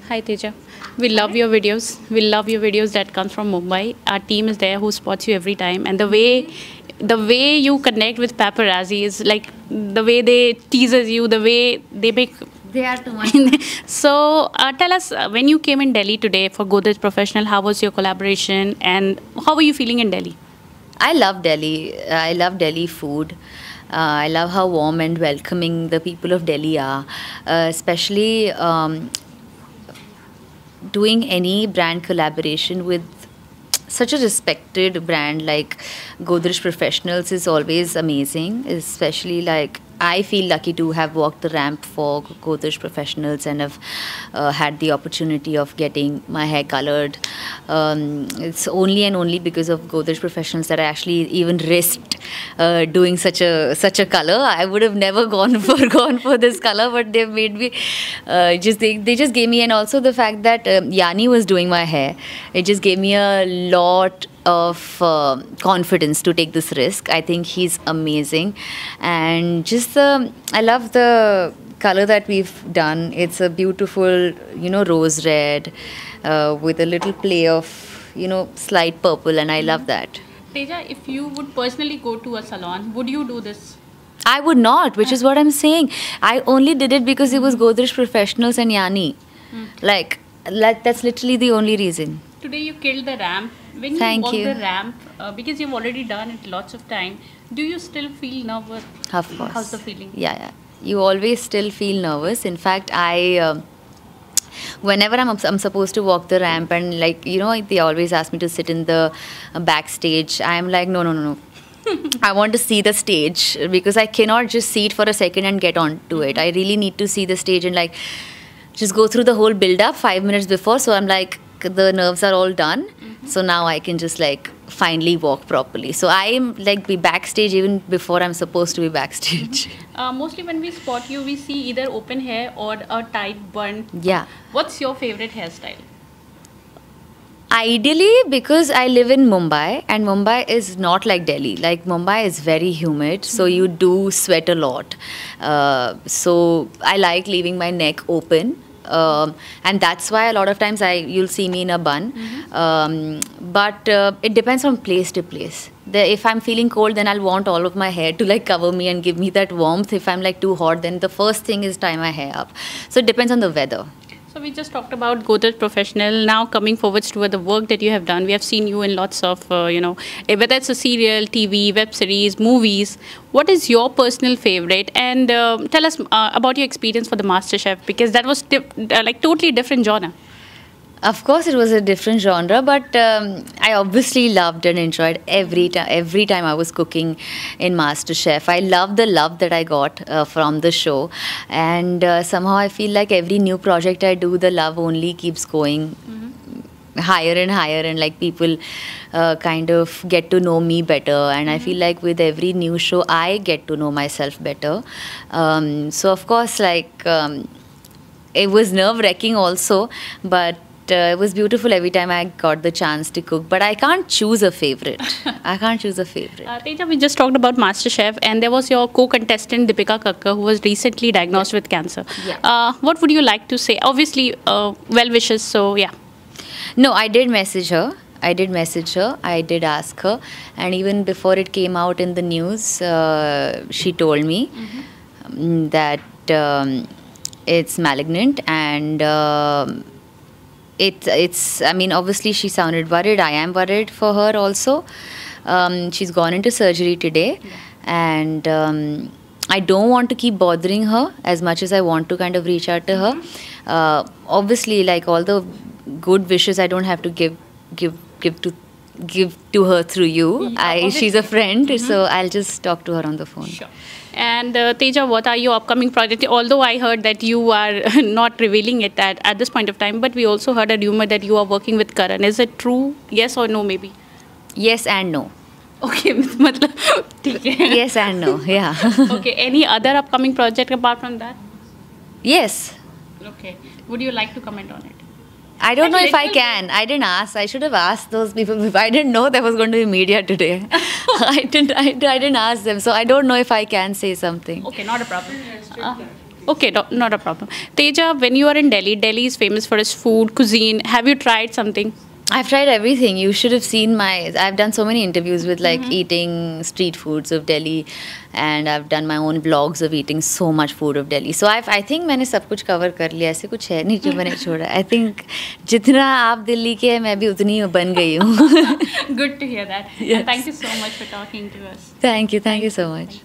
Hi Teja. We love your videos. We love your videos that comes from Mumbai. Our team is there who spots you every time, and the way you connect with paparazzi is like the way they teases you, the way they make. They are too much. So tell us when you came in Delhi today for Godrej Professional, how was your collaboration and how were you feeling in Delhi? I love Delhi. I love Delhi food. I love how warm and welcoming the people of Delhi are, especially doing any brand collaboration with such a respected brand like Godrej Professionals is always amazing, especially like I feel lucky to have walked the ramp for Godrej Professionals and have had the opportunity of getting my hair colored. It's only and only because of Godrej Professionals that I actually even risked doing such a color. I would have never gone for this color, but they made me they just gave me, and also the fact that Yanni was doing my hair, it just gave me a lot of confidence to take this risk. I think he's amazing, and just I love the color that we've done. It's a beautiful, rose red with a little play of, slight purple, and I love that. Teja, if you would personally go to a salon, would you do this? I would not, which is what I'm saying. I only did it because it was Godrej Professionals and Yanni. Like, that's literally the only reason. Today you killed the ramp. When you Thank walk you. the ramp, because you've already done it lots of time, do you still feel nervous? Of course. How's the feeling? Yeah. You always still feel nervous. In fact, whenever I'm supposed to walk the ramp and they always ask me to sit in the backstage, I'm like, no. I want to see the stage because I cannot just see it for a second and get on to it. I really need to see the stage and just go through the whole build up 5 minutes before. So I'm like, the nerves are all done. So now I can just finally walk properly. So I am be backstage even before I'm supposed to be backstage. Mostly when we spot you, we see either open hair or a tight bun. Yeah. What's your favorite hairstyle? Ideally, because I live in Mumbai and Mumbai is not like Delhi. Like Mumbai is very humid, so you do sweat a lot. So I like leaving my neck open. And that's why a lot of times you'll see me in a bun. But it depends from place to place. If I'm feeling cold, then I'll want all of my hair to cover me and give me that warmth. If I'm too hot, then the first thing is tie my hair up. So it depends on the weather. So we just talked about Godrej Professional. Now coming forwards to the work that you have done, we have seen you in lots of, whether it's a serial, TV, web series, movies. What is your personal favorite? And tell us about your experience for the MasterChef, because that was totally different genre. Of course, it was a different genre, but I obviously loved and enjoyed every time I was cooking in MasterChef. I love the love that I got from the show, and somehow I feel like every new project I do, the love only keeps going higher and higher, and people kind of get to know me better. And I feel like with every new show, I get to know myself better. So of course, it was nerve-wracking also, but it was beautiful every time I got the chance to cook. But I can't choose a favorite. Teja, we just talked about MasterChef, and there was your co-contestant Deepika Kakkar, who was recently diagnosed with cancer. Yeah. What would you like to say? Obviously, well wishes. So yeah. No, I did message her. I did ask her, and even before it came out in the news, she told me that it's malignant, and it's I mean, obviously she sounded worried. I am worried for her also. She's gone into surgery today, and I don't want to keep bothering her as much as I want to kind of reach out to her. Obviously, all the good wishes I don't have to give to her through you. She's a friend, so I'll just talk to her on the phone. Sure. And Teja, what are your upcoming projects? Although I heard that you are not revealing it at this point of time, but we also heard a rumor that you are working with Karan. Is it true? Yes or no, maybe? Yes and no. Okay, matlab, theek hai. Yes and no, yeah. Okay, any other upcoming project apart from that? Yes. Okay. Would you like to comment on it? I don't know if I can. I didn't ask. I should have asked those people. I didn't know there was going to be media today. I didn't ask them. So I don't know if I can say something. Okay, not a problem. Okay, not a problem. Teja, when you are in Delhi, Delhi is famous for its food, cuisine. Have you tried something? I've tried everything. You should have seen my. I've done so many interviews with like eating street foods of Delhi, and I've done my own vlogs of eating so much food of Delhi. So I think मैंने सब कुछ cover कर लिया. ऐसे कुछ है नहीं जो मैंने छोड़ा. I think जितना आप दिल्ली के हैं मैं भी उतनी बन गई हूँ. Good to hear that. Yes. And thank you so much for talking to us. Thank you so much.